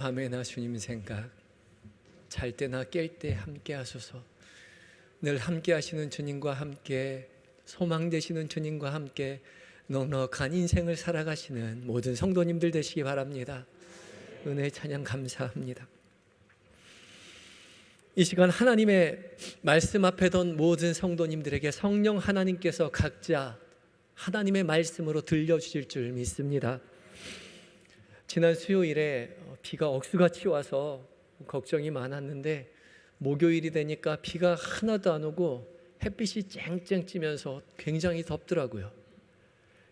밤에나 주님 생각, 잘 때나 깰 때 함께 하소서. 늘 함께 하시는 주님과 함께, 소망 되시는 주님과 함께 넉넉한 인생을 살아가시는 모든 성도님들 되시기 바랍니다. 은혜의 찬양 감사합니다. 이 시간 하나님의 말씀 앞에 던 모든 성도님들에게 성령 하나님께서 각자 하나님의 말씀으로 들려주실 줄 믿습니다. 지난 수요일에 비가 억수같이 와서 걱정이 많았는데, 목요일이 되니까 비가 하나도 안 오고 햇빛이 쨍쨍 찌면서 굉장히 덥더라고요.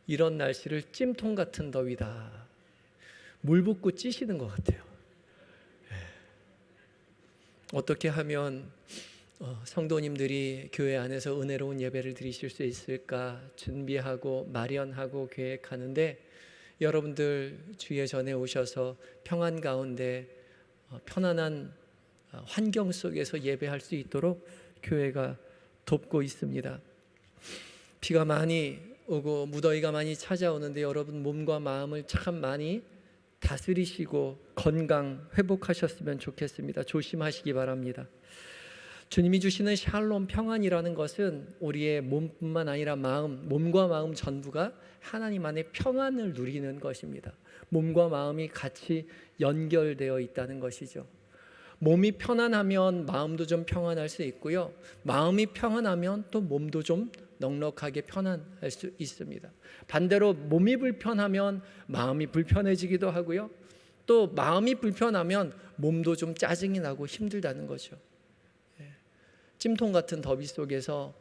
이런 날씨를 찜통 같은 더위다, 물 붓고 찌시는 것 같아요. 어떻게 하면 성도님들이 교회 안에서 은혜로운 예배를 드리실 수 있을까 준비하고 마련하고 계획하는데, 여러분들 주의 전에 오셔서 평안 가운데 편안한 환경 속에서 예배할 수 있도록 교회가 돕고 있습니다. 비가 많이 오고 무더위가 많이 찾아오는데, 여러분 몸과 마음을 참 많이 다스리시고 건강 회복하셨으면 좋겠습니다. 조심하시기 바랍니다. 주님이 주시는 샬롬 평안이라는 것은 우리의 몸뿐만 아니라 몸과 마음 전부가 하나님 안에 평안을 누리는 것입니다. 몸과 마음이 같이 연결되어 있다는 것이죠. 몸이 편안하면 마음도 좀 평안할 수 있고요, 마음이 평안하면 또 몸도 좀 넉넉하게 편안할 수 있습니다. 반대로 몸이 불편하면 마음이 불편해지기도 하고요, 또 마음이 불편하면 몸도 좀 짜증이 나고 힘들다는 거죠. 찜통 같은 더위 속에서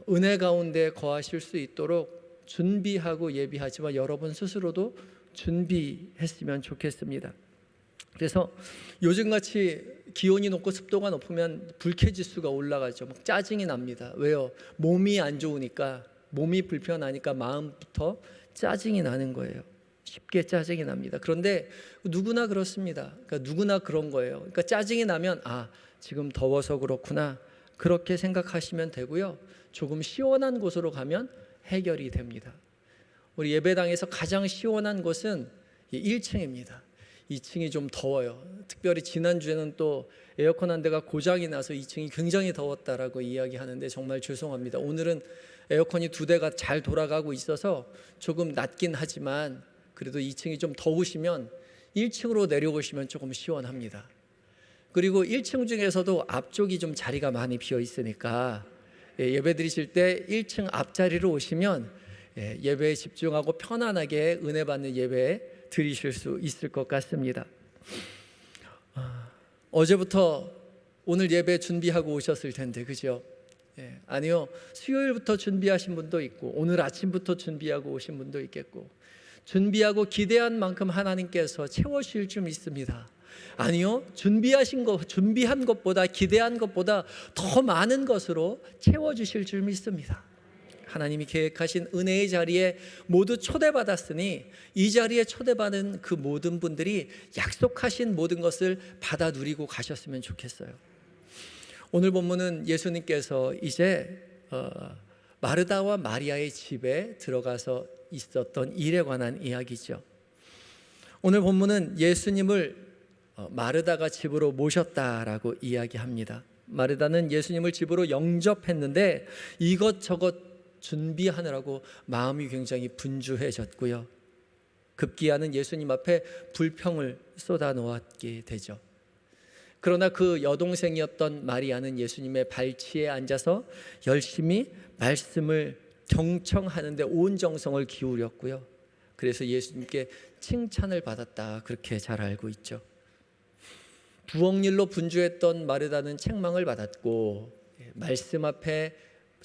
은혜 가운데 거하실 수 있도록 준비하고 예비하지만 여러분 스스로도 준비했으면 좋겠습니다. 그래서 요즘같이 기온이 높고 습도가 높으면 불쾌지수가 올라가죠. 막 짜증이 납니다. 왜요? 몸이 안 좋으니까, 몸이 불편하니까 마음부터 짜증이 나는 거예요. 쉽게 짜증이 납니다. 그런데 누구나 그렇습니다. 그러니까 누구나 그런 거예요. 그러니까 짜증이 나면 지금 더워서 그렇구나, 그렇게 생각하시면 되고요, 조금 시원한 곳으로 가면 해결이 됩니다. 우리 예배당에서 가장 시원한 곳은 1층입니다. 2층이 좀 더워요. 특별히 지난주에는 또 에어컨 한 대가 고장이 나서 2층이 굉장히 더웠다라고 이야기하는데, 정말 죄송합니다. 오늘은 에어컨이 2대가 잘 돌아가고 있어서 조금 낮긴 하지만, 그래도 2층이 좀 더우시면 1층으로 내려오시면 조금 시원합니다. 그리고 1층 중에서도 앞쪽이 좀 자리가 많이 비어 있으니까 예배 드리실 때 1층 앞자리로 오시면 예배에 집중하고 편안하게 은혜 받는 예배 드리실 수 있을 것 같습니다. 어제부터 오늘 예배 준비하고 오셨을 텐데, 그죠? 아니요, 수요일부터 준비하신 분도 있고, 오늘 아침부터 준비하고 오신 분도 있겠고, 준비하고 기대한 만큼 하나님께서 채워주실 줄 믿습니다. 아니요, 준비한 것보다, 기대한 것보다 더 많은 것으로 채워주실 줄 믿습니다. 하나님이 계획하신 은혜의 자리에 모두 초대받았으니, 이 자리에 초대받은 그 모든 분들이 약속하신 모든 것을 받아 누리고 가셨으면 좋겠어요. 오늘 본문은 예수님께서 이제 마르다와 마리아의 집에 들어가서 있었던 일에 관한 이야기죠. 오늘 본문은 예수님을 마르다가 집으로 모셨다라고 이야기합니다. 마르다는 예수님을 집으로 영접했는데 이것저것 준비하느라고 마음이 굉장히 분주해졌고요, 급기야는 예수님 앞에 불평을 쏟아놓았게 되죠. 그러나 그 여동생이었던 마리아는 예수님의 발치에 앉아서 열심히 말씀을 경청하는데 온 정성을 기울였고요, 그래서 예수님께 칭찬을 받았다, 그렇게 잘 알고 있죠. 부엌일로 분주했던 마르다는 책망을 받았고, 말씀 앞에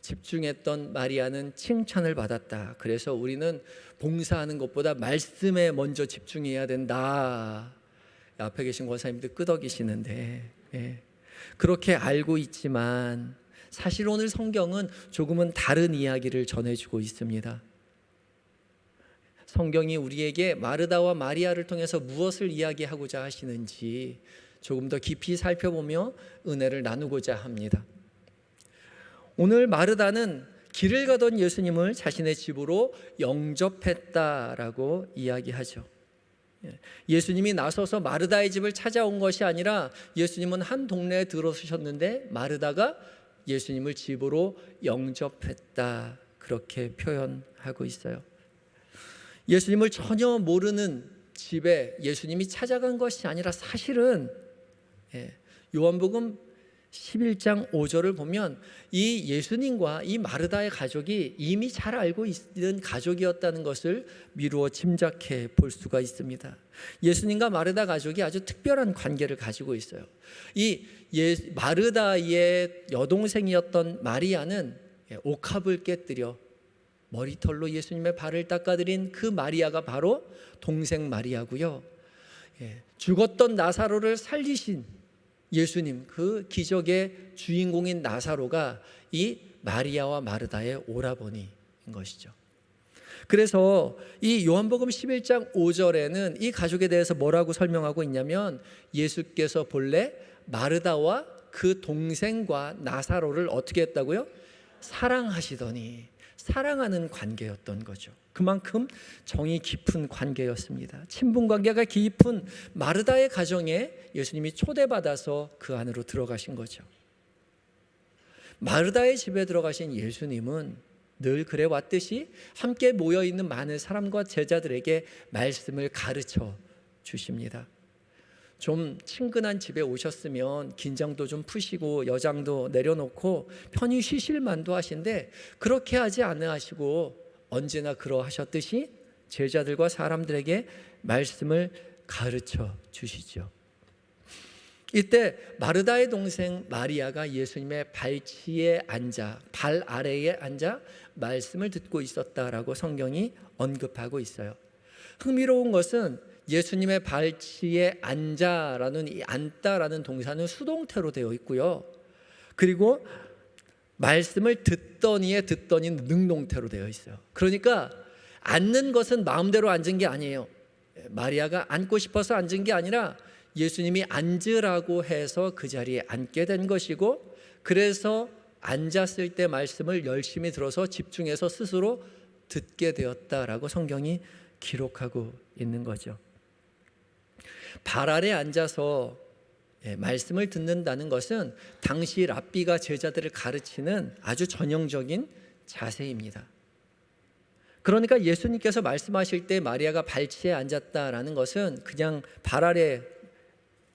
집중했던 마리아는 칭찬을 받았다. 그래서 우리는 봉사하는 것보다 말씀에 먼저 집중해야 된다. 앞에 계신 권사님들 끄덕이시는데, 그렇게 알고 있지만 사실 오늘 성경은 조금은 다른 이야기를 전해주고 있습니다. 성경이 우리에게 마르다와 마리아를 통해서 무엇을 이야기하고자 하시는지 조금 더 깊이 살펴보며 은혜를 나누고자 합니다. 오늘 마르다는 길을 가던 예수님을 자신의 집으로 영접했다라고 이야기하죠. 예수님이 나서서 마르다의 집을 찾아온 것이 아니라 예수님은 한 동네에 들어서셨는데 마르다가 예수님을 집으로 영접했다, 그렇게 표현하고 있어요. 예수님을 전혀 모르는 집에 예수님이 찾아간 것이 아니라 사실은 요한복음 11장 5절을 보면 이 예수님과 이 마르다의 가족이 이미 잘 알고 있는 가족이었다는 것을 미루어 짐작해 볼 수가 있습니다. 예수님과 마르다 가족이 아주 특별한 관계를 가지고 있어요. 이 마르다의 여동생이었던 마리아는 옥합을 깨뜨려 머리털로 예수님의 발을 닦아드린 그 마리아가 바로 동생 마리아고요. 죽었던 나사로를 살리신 예수님, 그 기적의 주인공인 나사로가 이 마리아와 마르다의 오라버니인 것이죠. 그래서 이 요한복음 11장 5절에는 이 가족에 대해서 뭐라고 설명하고 있냐면, 예수께서 본래 마르다와 그 동생과 나사로를 어떻게 했다고요? 사랑하시더니, 사랑하는 관계였던 거죠. 그만큼 정이 깊은 관계였습니다. 친분 관계가 깊은 마르다의 가정에 예수님이 초대받아서 그 안으로 들어가신 거죠. 마르다의 집에 들어가신 예수님은 늘 그래 왔듯이 함께 모여있는 많은 사람과 제자들에게 말씀을 가르쳐 주십니다. 좀 친근한 집에 오셨으면 긴장도 좀 푸시고 여장도 내려놓고 편히 쉬실 만도 하신데, 그렇게 하지 않으시고 언제나 그러하셨듯이 제자들과 사람들에게 말씀을 가르쳐 주시죠. 이때 마르다의 동생 마리아가 예수님의 발치에 앉아, 발 아래에 앉아 말씀을 듣고 있었다라고 성경이 언급하고 있어요. 흥미로운 것은 예수님의 발치에 앉아라는 이 앉다라는 동사는 수동태로 되어 있고요. 그리고 말씀을 듣더니의 듣더니는 능동태로 되어 있어요. 그러니까 앉는 것은 마음대로 앉은 게 아니에요. 마리아가 앉고 싶어서 앉은 게 아니라 예수님이 앉으라고 해서 그 자리에 앉게 된 것이고, 그래서 앉았을 때 말씀을 열심히 들어서 집중해서 스스로 듣게 되었다라고 성경이 기록하고 있는 거죠. 발 아래 앉아서 말씀을 듣는다는 것은 당시 랍비가 제자들을 가르치는 아주 전형적인 자세입니다. 그러니까 예수님께서 말씀하실 때 마리아가 발치에 앉았다라는 것은 그냥 발 아래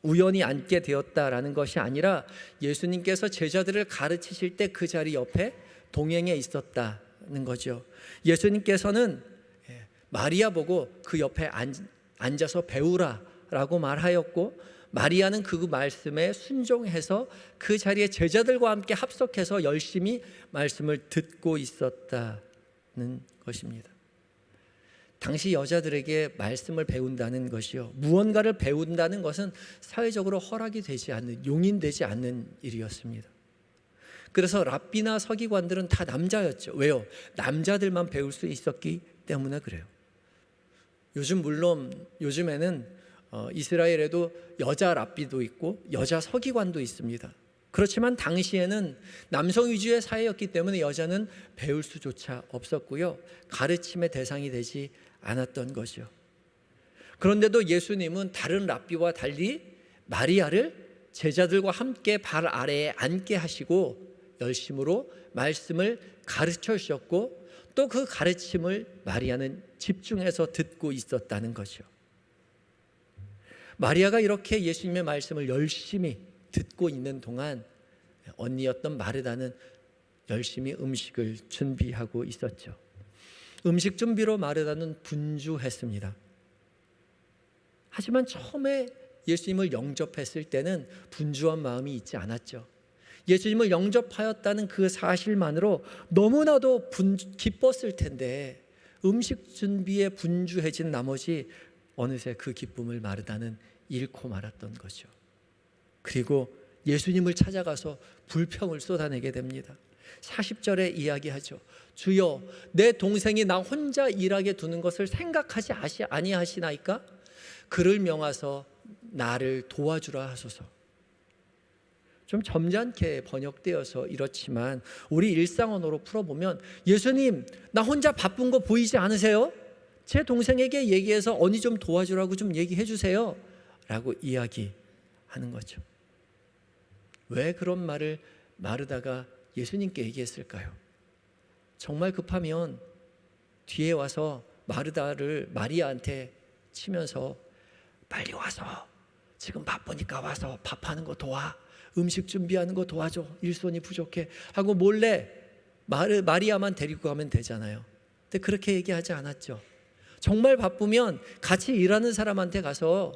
우연히 앉게 되었다라는 것이 아니라 예수님께서 제자들을 가르치실 때 그 자리 옆에 동행해 있었다는 거죠. 예수님께서는 마리아 보고 그 옆에 앉아서 배우라 라고 말하였고, 마리아는 그 말씀에 순종해서 그 자리에 제자들과 함께 합석해서 열심히 말씀을 듣고 있었다는 것입니다. 당시 여자들에게 말씀을 배운다는 것이요, 무언가를 배운다는 것은 사회적으로 허락이 되지 않는, 용인되지 않는 일이었습니다. 그래서 랍비나 서기관들은 다 남자였죠. 왜요? 남자들만 배울 수 있었기 때문에 그래요. 요즘에는 이스라엘에도 여자 랍비도 있고 여자 서기관도 있습니다. 그렇지만 당시에는 남성 위주의 사회였기 때문에 여자는 배울 수조차 없었고요, 가르침의 대상이 되지 않았던 거죠. 그런데도 예수님은 다른 랍비와 달리 마리아를 제자들과 함께 발 아래에 앉게 하시고 열심으로 말씀을 가르쳐 주셨고, 또 그 가르침을 마리아는 집중해서 듣고 있었다는 거죠. 마리아가 이렇게 예수님의 말씀을 열심히 듣고 있는 동안 언니였던 마르다는 열심히 음식을 준비하고 있었죠. 음식 준비로 마르다는 분주했습니다. 하지만 처음에 예수님을 영접했을 때는 분주한 마음이 있지 않았죠. 예수님을 영접하였다는 그 사실만으로 너무나도 기뻤을 텐데, 음식 준비에 분주해진 나머지 어느새 그 기쁨을 마르다는 잃고 말았던 거죠. 그리고 예수님을 찾아가서 불평을 쏟아내게 됩니다. 40절에 이야기하죠. 주여, 내 동생이 나 혼자 일하게 두는 것을 생각하지 아니하시나이까? 그를 명하서 나를 도와주라 하소서. 좀 점잖게 번역되어서 이렇지만 우리 일상언어로 풀어보면, 예수님, 나 혼자 바쁜 거 보이지 않으세요? 제 동생에게 얘기해서 언니 좀 도와주라고 좀 얘기해 주세요 라고 이야기하는 거죠. 왜 그런 말을 마르다가 예수님께 얘기했을까요? 정말 급하면 뒤에 와서 마르다를 마리아한테 치면서 빨리 와서 지금 바쁘니까 와서 밥하는 거 도와, 음식 준비하는 거 도와줘, 일손이 부족해 하고 몰래 마리아만 데리고 가면 되잖아요. 근데 그렇게 얘기하지 않았죠. 정말 바쁘면 같이 일하는 사람한테 가서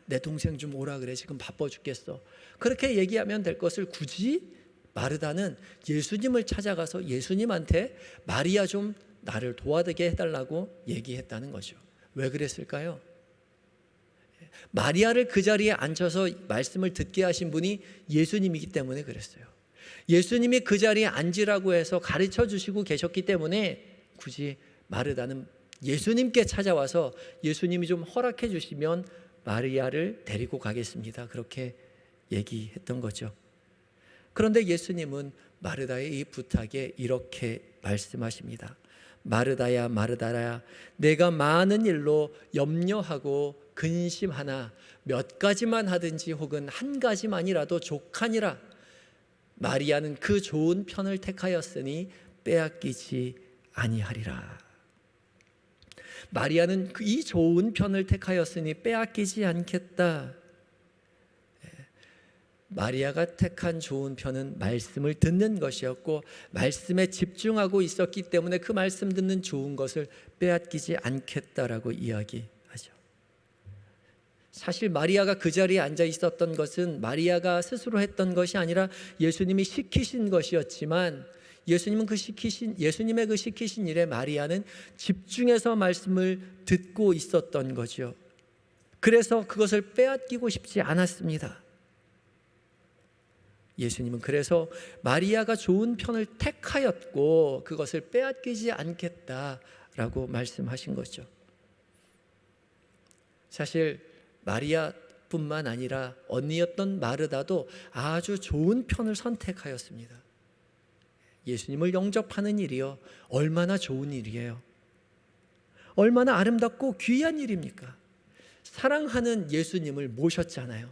내 동생 좀 오라 그래, 지금 바빠 죽겠어, 그렇게 얘기하면 될 것을 굳이 마르다는 예수님을 찾아가서 예수님한테 마리아 좀 나를 도와되게 해달라고 얘기했다는 거죠. 왜 그랬을까요? 마리아를 그 자리에 앉혀서 말씀을 듣게 하신 분이 예수님이기 때문에 그랬어요. 예수님이 그 자리에 앉으라고 해서 가르쳐 주시고 계셨기 때문에 굳이 마르다는 예수님께 찾아와서 예수님이 좀 허락해 주시면 마리아를 데리고 가겠습니다, 그렇게 얘기했던 거죠. 그런데 예수님은 마르다의 이 부탁에 이렇게 말씀하십니다. 마르다야 마르다야, 내가 많은 일로 염려하고 근심하나 몇 가지만 하든지 혹은 한 가지만이라도 족하니라. 마리아는 그 좋은 편을 택하였으니 빼앗기지 아니하리라. 마리아는 이 좋은 편을 택하였으니 빼앗기지 않겠다. 마리아가 택한 좋은 편은 말씀을 듣는 것이었고 말씀에 집중하고 있었기 때문에 그 말씀 듣는 좋은 것을 빼앗기지 않겠다라고 이야기하죠. 사실 마리아가 그 자리에 앉아 있었던 것은 마리아가 스스로 했던 것이 아니라 예수님이 시키신 것이었지만 예수님의 그 시키신 일에 마리아는 집중해서 말씀을 듣고 있었던 거죠. 그래서 그것을 빼앗기고 싶지 않았습니다. 예수님은 그래서 마리아가 좋은 편을 택하였고 그것을 빼앗기지 않겠다라고 말씀하신 거죠. 사실 마리아뿐만 아니라 언니였던 마르다도 아주 좋은 편을 선택하였습니다. 예수님을 영접하는 일이요, 얼마나 좋은 일이에요. 얼마나 아름답고 귀한 일입니까? 사랑하는 예수님을 모셨잖아요.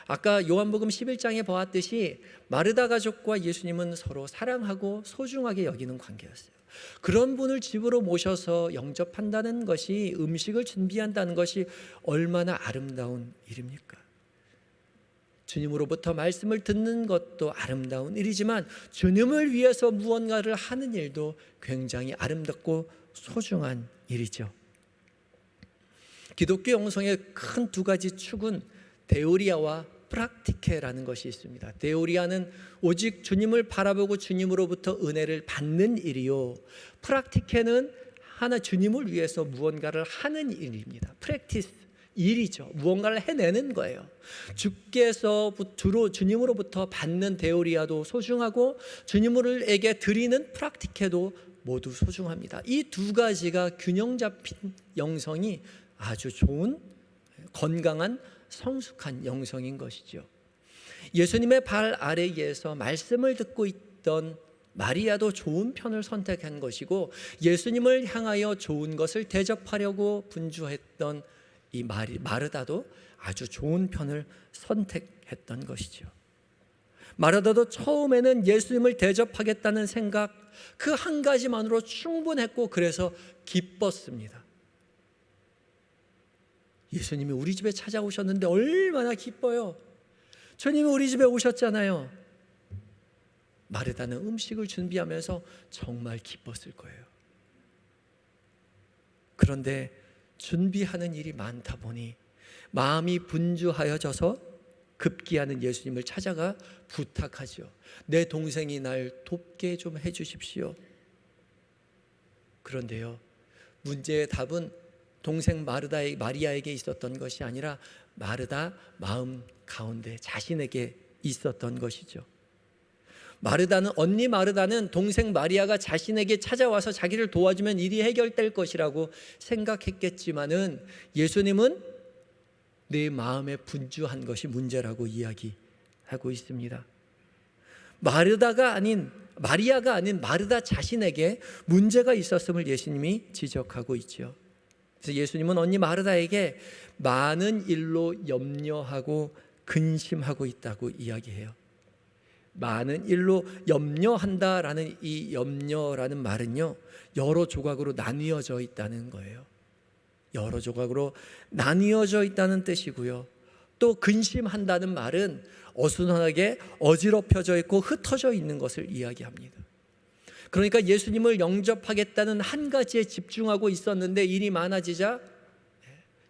아까 요한복음 11장에 보았듯이 마르다 가족과 예수님은 서로 사랑하고 소중하게 여기는 관계였어요. 그런 분을 집으로 모셔서 영접한다는 것이, 음식을 준비한다는 것이 얼마나 아름다운 일입니까? 주님으로부터 말씀을 듣는 것도 아름다운 일이지만 주님을 위해서 무언가를 하는 일도 굉장히 아름답고 소중한 일이죠. 기독교 영성의 큰 두 가지 축은 데오리아와 프락티케라는 것이 있습니다. 데오리아는 오직 주님을 바라보고 주님으로부터 은혜를 받는 일이요, 프락티케는 하나 주님을 위해서 무언가를 하는 일입니다. 프랙티스, 일이죠. 무언가를 해내는 거예요. 주께서 주로 주님으로부터 받는 데오리아도 소중하고 주님에게 드리는 프락티케도 모두 소중합니다. 이 두 가지가 균형 잡힌 영성이 아주 좋은, 건강한, 성숙한 영성인 것이죠. 예수님의 발 아래에서 말씀을 듣고 있던 마리아도 좋은 편을 선택한 것이고 예수님을 향하여 좋은 것을 대접하려고 분주했던 이 마르다도 아주 좋은 편을 선택했던 것이죠. 마르다도 처음에는 예수님을 대접하겠다는 생각, 그 한 가지만으로 충분했고 그래서 기뻤습니다. 예수님이 우리 집에 찾아오셨는데 얼마나 기뻐요. 주님이 우리 집에 오셨잖아요. 마르다는 음식을 준비하면서 정말 기뻤을 거예요. 그런데 준비하는 일이 많다 보니 마음이 분주하여져서 급기야는 예수님을 찾아가 부탁하죠. 내 동생이 날 돕게 좀 해주십시오. 그런데요, 문제의 답은 동생 마리아에게 있었던 것이 아니라 마르다 마음 가운데 자신에게 있었던 것이죠. 언니 마르다는 동생 마리아가 자신에게 찾아와서 자기를 도와주면 일이 해결될 것이라고 생각했겠지만은 예수님은 내 마음에 분주한 것이 문제라고 이야기하고 있습니다. 마르다가 아닌 마리아가 아닌 마르다 자신에게 문제가 있었음을 예수님이 지적하고 있죠. 그래서 예수님은 언니 마르다에게 많은 일로 염려하고 근심하고 있다고 이야기해요. 많은 일로 염려한다라는 이 염려라는 말은요, 여러 조각으로 나뉘어져 있다는 거예요. 여러 조각으로 나뉘어져 있다는 뜻이고요. 또 근심한다는 말은 어수선하게 어지럽혀져 있고 흩어져 있는 것을 이야기합니다. 그러니까 예수님을 영접하겠다는 한 가지에 집중하고 있었는데 일이 많아지자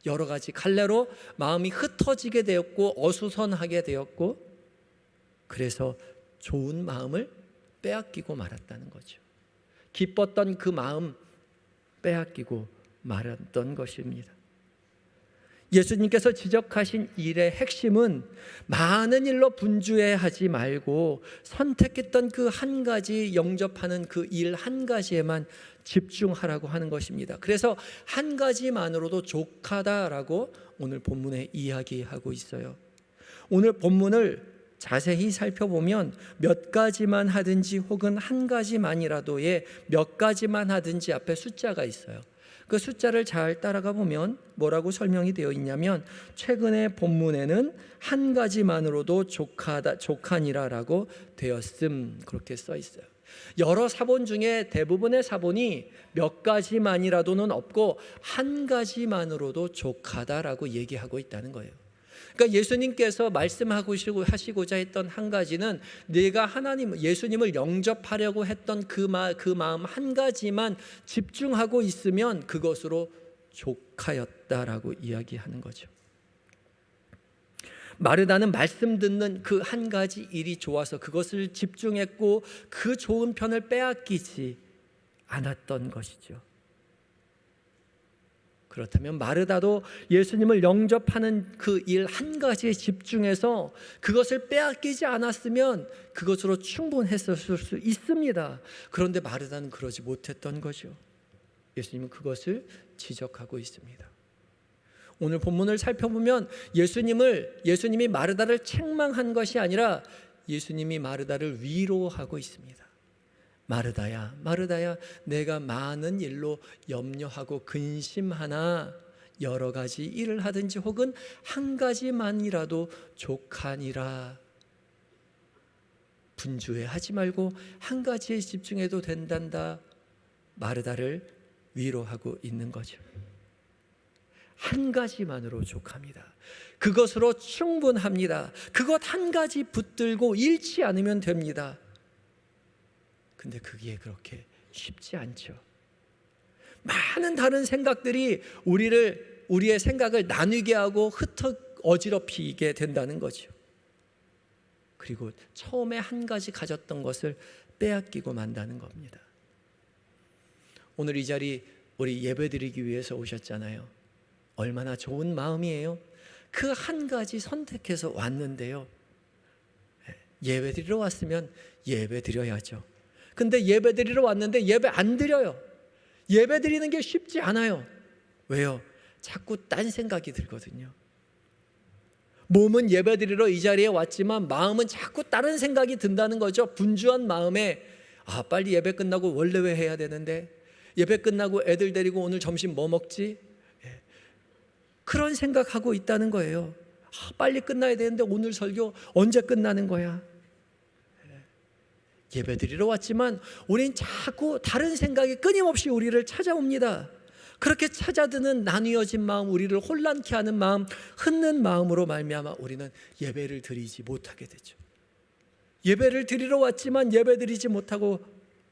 여러 가지 갈래로 마음이 흩어지게 되었고 어수선하게 되었고, 그래서 좋은 마음을 빼앗기고 말았다는 거죠. 기뻤던 그 마음 빼앗기고 말았던 것입니다. 예수님께서 지적하신 일의 핵심은 많은 일로 분주해하지 말고 선택했던 그 한 가지, 영접하는 그 일 한 가지에만 집중하라고 하는 것입니다. 그래서 한 가지만으로도 족하다라고 오늘 본문에 이야기하고 있어요. 오늘 본문을 자세히 살펴보면 몇 가지만 하든지 혹은 한 가지만이라도의 몇 가지만 하든지 앞에 숫자가 있어요. 그 숫자를 잘 따라가 보면 뭐라고 설명이 되어 있냐면, 최근의 본문에는 한 가지만으로도 족하니라라고 되었음, 그렇게 써 있어요. 여러 사본 중에 대부분의 사본이 몇 가지만이라도는 없고 한 가지만으로도 족하다라고 얘기하고 있다는 거예요. 그러니까 예수님께서 말씀하시고자 했던 한 가지는 내가 예수님을 영접하려고 했던 그 마음 한 가지만 집중하고 있으면 그것으로 족하였다라고 이야기하는 거죠. 마르다는 말씀 듣는 그 한 가지 일이 좋아서 그것을 집중했고 그 좋은 편을 빼앗기지 않았던 것이죠. 그렇다면 마르다도 예수님을 영접하는 그 일 한 가지에 집중해서 그것을 빼앗기지 않았으면 그것으로 충분했을 수 있습니다. 그런데 마르다는 그러지 못했던 거죠. 예수님은 그것을 지적하고 있습니다. 오늘 본문을 살펴보면 예수님이 마르다를 책망한 것이 아니라 예수님이 마르다를 위로하고 있습니다. 마르다야, 마르다야, 내가 많은 일로 염려하고 근심하나 여러 가지 일을 하든지 혹은 한 가지만이라도 족하니라. 분주해하지 말고 한 가지에 집중해도 된단다. 마르다를 위로하고 있는 거죠. 한 가지만으로 족합니다. 그것으로 충분합니다. 그것 한 가지 붙들고 잃지 않으면 됩니다. 근데 그게 그렇게 쉽지 않죠. 많은 다른 생각들이 우리의 생각을 나뉘게 하고 어지럽히게 된다는 거죠. 그리고 처음에 한 가지 가졌던 것을 빼앗기고 만다는 겁니다. 오늘 이 자리 우리 예배드리기 위해서 오셨잖아요. 얼마나 좋은 마음이에요. 그 한 가지 선택해서 왔는데요, 예배드리러 왔으면 예배드려야죠. 근데 예배드리러 왔는데 예배 안 드려요. 예배드리는 게 쉽지 않아요. 왜요? 자꾸 딴 생각이 들거든요. 몸은 예배드리러 이 자리에 왔지만 마음은 자꾸 다른 생각이 든다는 거죠. 분주한 마음에 빨리 예배 끝나고 원래회 해야 되는데, 예배 끝나고 애들 데리고 오늘 점심 뭐 먹지? 그런 생각하고 있다는 거예요. 빨리 끝나야 되는데 오늘 설교 언제 끝나는 거야? 예배드리러 왔지만 우린 자꾸 다른 생각이 끊임없이 우리를 찾아옵니다. 그렇게 찾아드는 나뉘어진 마음, 우리를 혼란케 하는 마음, 흔는 마음으로 말미암아 우리는 예배를 드리지 못하게 되죠. 예배를 드리러 왔지만 예배드리지 못하고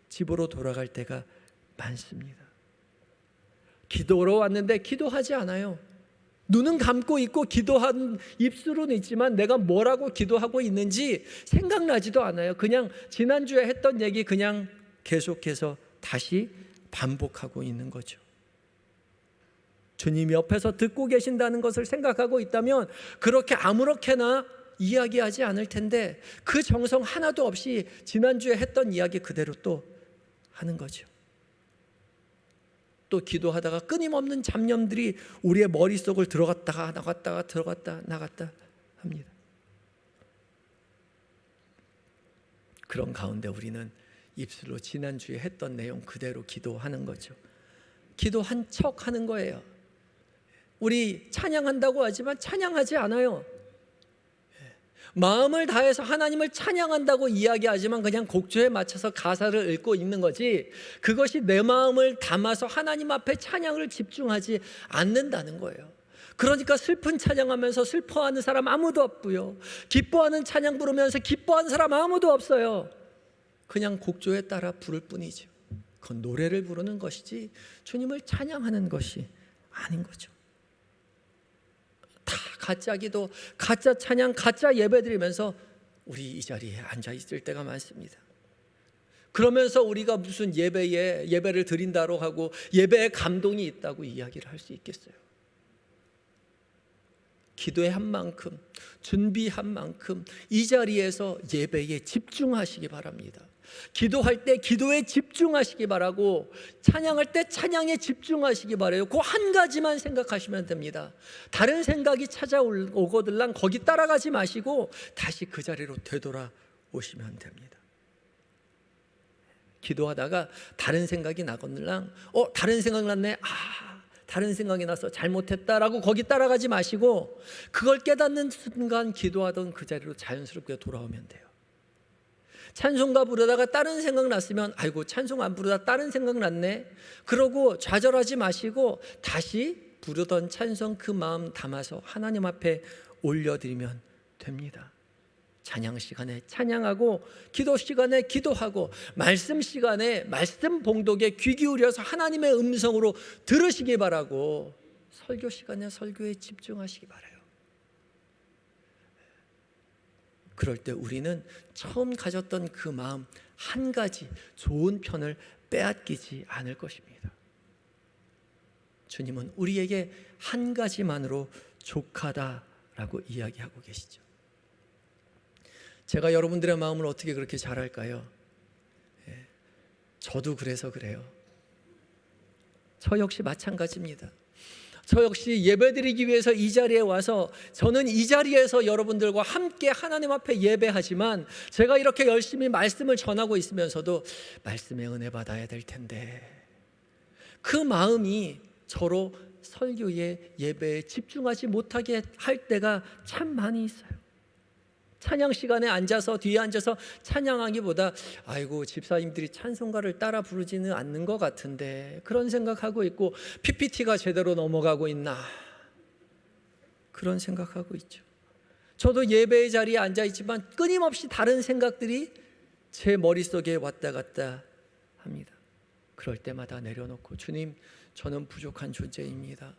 집으로 돌아갈 때가 많습니다. 기도로 왔는데 기도하지 않아요. 눈은 감고 있고 기도한 입술은 있지만 내가 뭐라고 기도하고 있는지 생각나지도 않아요. 그냥 지난주에 했던 얘기 그냥 계속해서 다시 반복하고 있는 거죠. 주님이 옆에서 듣고 계신다는 것을 생각하고 있다면 그렇게 아무렇게나 이야기하지 않을 텐데 그 정성 하나도 없이 지난주에 했던 이야기 그대로 또 하는 거죠. 또 기도하다가 끊임없는 잡념들이 우리의 머릿속을 들어갔다가 나갔다 합니다. 그런 가운데 우리는 입술로 지난주에 했던 내용 그대로 기도하는 거죠. 기도한 척 하는 거예요. 우리 찬양한다고 하지만 찬양하지 않아요. 마음을 다해서 하나님을 찬양한다고 이야기하지만 그냥 곡조에 맞춰서 가사를 읽고 있는 거지, 그것이 내 마음을 담아서 하나님 앞에 찬양을 집중하지 않는다는 거예요. 그러니까 슬픈 찬양하면서 슬퍼하는 사람 아무도 없고요, 기뻐하는 찬양 부르면서 기뻐하는 사람 아무도 없어요. 그냥 곡조에 따라 부를 뿐이죠. 그건 노래를 부르는 것이지 주님을 찬양하는 것이 아닌 거죠. 다 가짜 기도, 가짜 찬양, 가짜 예배 드리면서 우리 이 자리에 앉아 있을 때가 많습니다. 그러면서 우리가 무슨 예배를 드린다고 하고 예배에 감동이 있다고 이야기를 할 수 있겠어요? 기도한 만큼, 준비한 만큼 이 자리에서 예배에 집중하시기 바랍니다. 기도할 때 기도에 집중하시기 바라고, 찬양할 때 찬양에 집중하시기 바라요. 그 한 가지만 생각하시면 됩니다. 다른 생각이 찾아오거들랑 거기 따라가지 마시고 다시 그 자리로 되돌아오시면 됩니다. 기도하다가 다른 생각이 나거들랑 다른 생각 났네, 다른 생각이 나서 잘못했다라고 거기 따라가지 마시고 그걸 깨닫는 순간 기도하던 그 자리로 자연스럽게 돌아오면 돼요. 찬송가 부르다가 다른 생각 났으면 아이고 찬송 안 부르다 다른 생각 났네, 그러고 좌절하지 마시고 다시 부르던 찬송 그 마음 담아서 하나님 앞에 올려드리면 됩니다. 찬양 시간에 찬양하고, 기도 시간에 기도하고, 말씀 시간에 말씀 봉독에 귀 기울여서 하나님의 음성으로 들으시기 바라고, 설교 시간에 설교에 집중하시기 바라요. 그럴 때 우리는 처음 가졌던 그 마음 한 가지 좋은 편을 빼앗기지 않을 것입니다. 주님은 우리에게 한 가지만으로 족하다라고 이야기하고 계시죠. 제가 여러분들의 마음을 어떻게 그렇게 잘 알까요? 저도 그래서 그래요. 저 역시 마찬가지입니다. 저 역시 예배드리기 위해서 이 자리에 와서, 저는 이 자리에서 여러분들과 함께 하나님 앞에 예배하지만 제가 이렇게 열심히 말씀을 전하고 있으면서도 말씀의 은혜 받아야 될 텐데, 그 마음이 저로 설교에 예배에 집중하지 못하게 할 때가 참 많이 있어요. 찬양 시간에 앉아서 뒤에 앉아서 찬양하기보다 아이고 집사님들이 찬송가를 따라 부르지는 않는 것 같은데, 그런 생각하고 있고, PPT가 제대로 넘어가고 있나, 그런 생각하고 있죠. 저도 예배의 자리에 앉아 있지만 끊임없이 다른 생각들이 제 머릿속에 왔다 갔다 합니다. 그럴 때마다 내려놓고, 주님, 저는 부족한 존재입니다.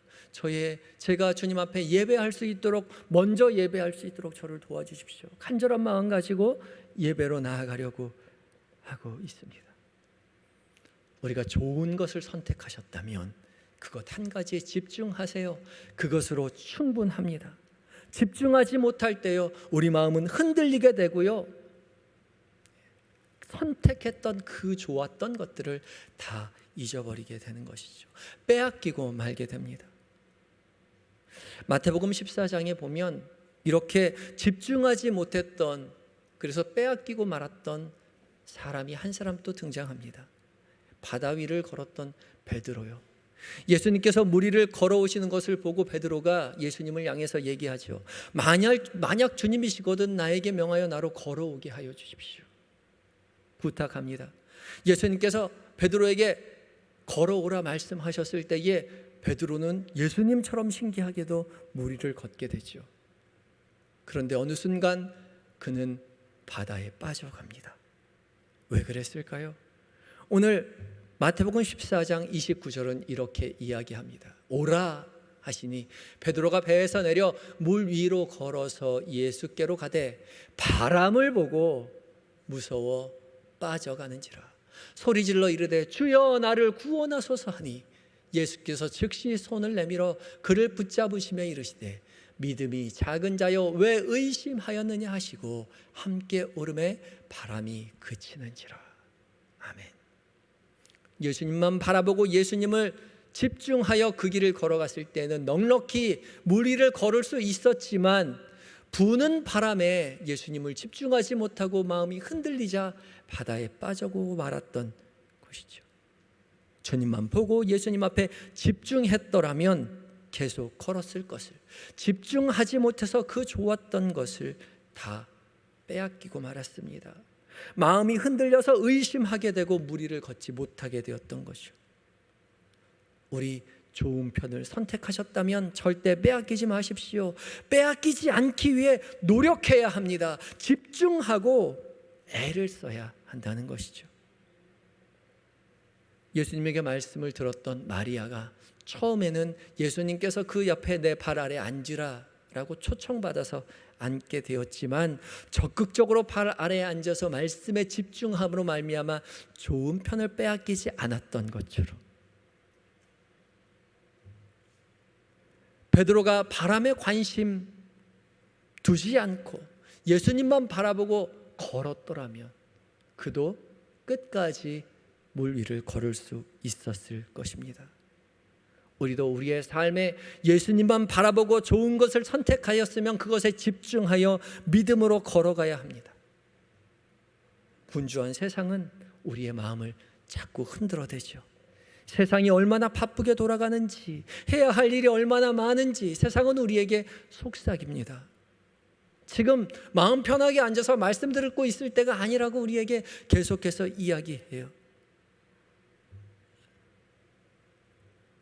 제가 주님 앞에 예배할 수 있도록, 먼저 예배할 수 있도록 저를 도와주십시오. 간절한 마음 가지고 예배로 나아가려고 하고 있습니다. 우리가 좋은 것을 선택하셨다면 그것 한 가지에 집중하세요. 그것으로 충분합니다. 집중하지 못할 때요, 우리 마음은 흔들리게 되고요, 선택했던 그 좋았던 것들을 다 잊어버리게 되는 것이죠. 빼앗기고 말게 됩니다. 마태복음 14장에 보면 이렇게 집중하지 못했던, 그래서 빼앗기고 말았던 사람이 한 사람 또 등장합니다. 바다 위를 걸었던 베드로요. 예수님께서 물 위를 걸어오시는 것을 보고 베드로가 예수님을 향해서 얘기하죠. 만약 주님이시거든 나에게 명하여 나로 걸어오게 하여 주십시오. 부탁합니다. 예수님께서 베드로에게 걸어오라 말씀하셨을 때에 베드로는 예수님처럼 신기하게도 물 위를 걷게 되죠. 그런데 어느 순간 그는 바다에 빠져갑니다. 왜 그랬을까요? 오늘 마태복음 14장 29절은 이렇게 이야기합니다. 오라 하시니 베드로가 배에서 내려 물 위로 걸어서 예수께로 가되 바람을 보고 무서워 빠져가는지라. 소리질러 이르되 주여 나를 구원하소서 하니 예수께서 즉시 손을 내밀어 그를 붙잡으시며 이르시되 믿음이 작은 자여 왜 의심하였느냐 하시고 함께 오름에 바람이 그치는지라. 아멘. 예수님만 바라보고 예수님을 집중하여 그 길을 걸어갔을 때는 넉넉히 물 위를 걸을 수 있었지만 부는 바람에 예수님을 집중하지 못하고 마음이 흔들리자 바다에 빠져고 말았던 것이죠. 주님만 보고 예수님 앞에 집중했더라면 계속 걸었을 것을, 집중하지 못해서 그 좋았던 것을 다 빼앗기고 말았습니다. 마음이 흔들려서 의심하게 되고 무리를 걷지 못하게 되었던 것이죠. 우리 좋은 편을 선택하셨다면 절대 빼앗기지 마십시오. 빼앗기지 않기 위해 노력해야 합니다. 집중하고 애를 써야 한다는 것이죠. 예수님에게 말씀을 들었던 마리아가 처음에는 예수님께서 그 옆에 내 발 아래 앉으라 라고 초청받아서 앉게 되었지만 적극적으로 발 아래에 앉아서 말씀에 집중함으로 말미암아 좋은 편을 빼앗기지 않았던 것처럼, 베드로가 바람에 관심 두지 않고 예수님만 바라보고 걸었더라면 그도 끝까지 물 위를 걸을 수 있었을 것입니다. 우리도 우리의 삶에 예수님만 바라보고 좋은 것을 선택하였으면 그것에 집중하여 믿음으로 걸어가야 합니다. 분주한 세상은 우리의 마음을 자꾸 흔들어대죠. 세상이 얼마나 바쁘게 돌아가는지, 해야 할 일이 얼마나 많은지 세상은 우리에게 속삭입니다. 지금 마음 편하게 앉아서 말씀 듣고 있을 때가 아니라고 우리에게 계속해서 이야기해요.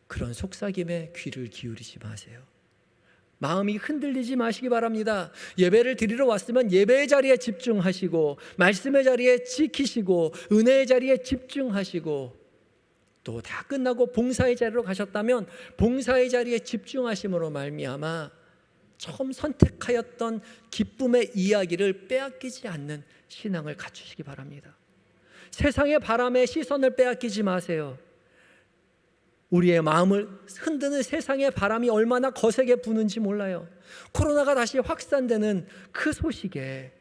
그런 속삭임에 귀를 기울이지 마세요. 마음이 흔들리지 마시기 바랍니다. 예배를 드리러 왔으면 예배의 자리에 집중하시고, 말씀의 자리에 지키시고, 은혜의 자리에 집중하시고, 또 다 끝나고 봉사의 자리로 가셨다면 봉사의 자리에 집중하심으로 말미암아 처음 선택하였던 기쁨의 이야기를 빼앗기지 않는 신앙을 갖추시기 바랍니다. 세상의 바람에 시선을 빼앗기지 마세요. 우리의 마음을 흔드는 세상의 바람이 얼마나 거세게 부는지 몰라요. 코로나가 다시 확산되는 그 소식에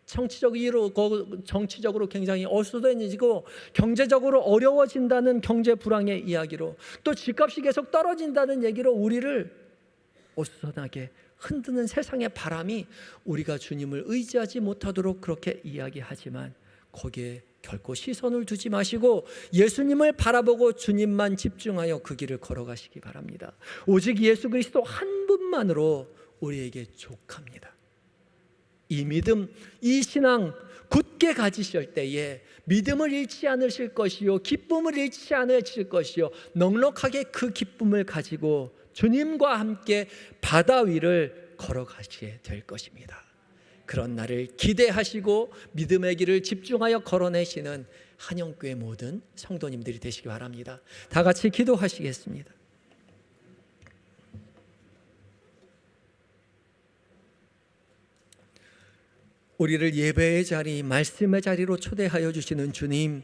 정치적으로 굉장히 어수선해지고 경제적으로 어려워진다는 경제 불황의 이야기로, 또 집값이 계속 떨어진다는 얘기로 우리를 어수선하게 흔드는 세상의 바람이 우리가 주님을 의지하지 못하도록 그렇게 이야기하지만 거기에 결코 시선을 두지 마시고 예수님을 바라보고 주님만 집중하여 그 길을 걸어가시기 바랍니다. 오직 예수 그리스도 한 분만으로 우리에게 족합니다. 이 믿음, 이 신앙 굳게 가지실 때에 믿음을 잃지 않으실 것이요, 기쁨을 잃지 않으실 것이요, 넉넉하게 그 기쁨을 가지고 주님과 함께 바다 위를 걸어가시게 될 것입니다. 그런 날을 기대하시고 믿음의 길을 집중하여 걸어내시는 한영교회 모든 성도님들이 되시기 바랍니다. 다 같이 기도하시겠습니다. 우리를 예배의 자리, 말씀의 자리로 초대하여 주시는 주님,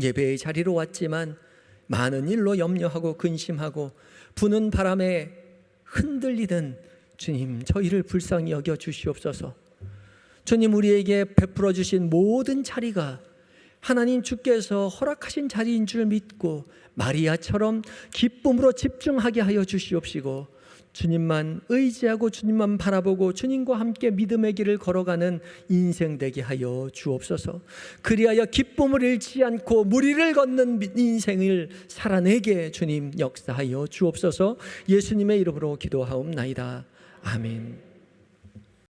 예배의 자리로 왔지만 많은 일로 염려하고 근심하고 부는 바람에 흔들리는 주님, 저희를 불쌍히 여겨 주시옵소서. 주님, 우리에게 베풀어 주신 모든 자리가 하나님 주께서 허락하신 자리인 줄 믿고 마리아처럼 기쁨으로 집중하게 하여 주시옵시고, 주님만 의지하고 주님만 바라보고 주님과 함께 믿음의 길을 걸어가는 인생 되게 하여 주옵소서. 그리하여 기쁨을 잃지 않고 무리를 걷는 인생을 살아내게 주님 역사하여 주옵소서. 예수님의 이름으로 기도하옵나이다. 아멘.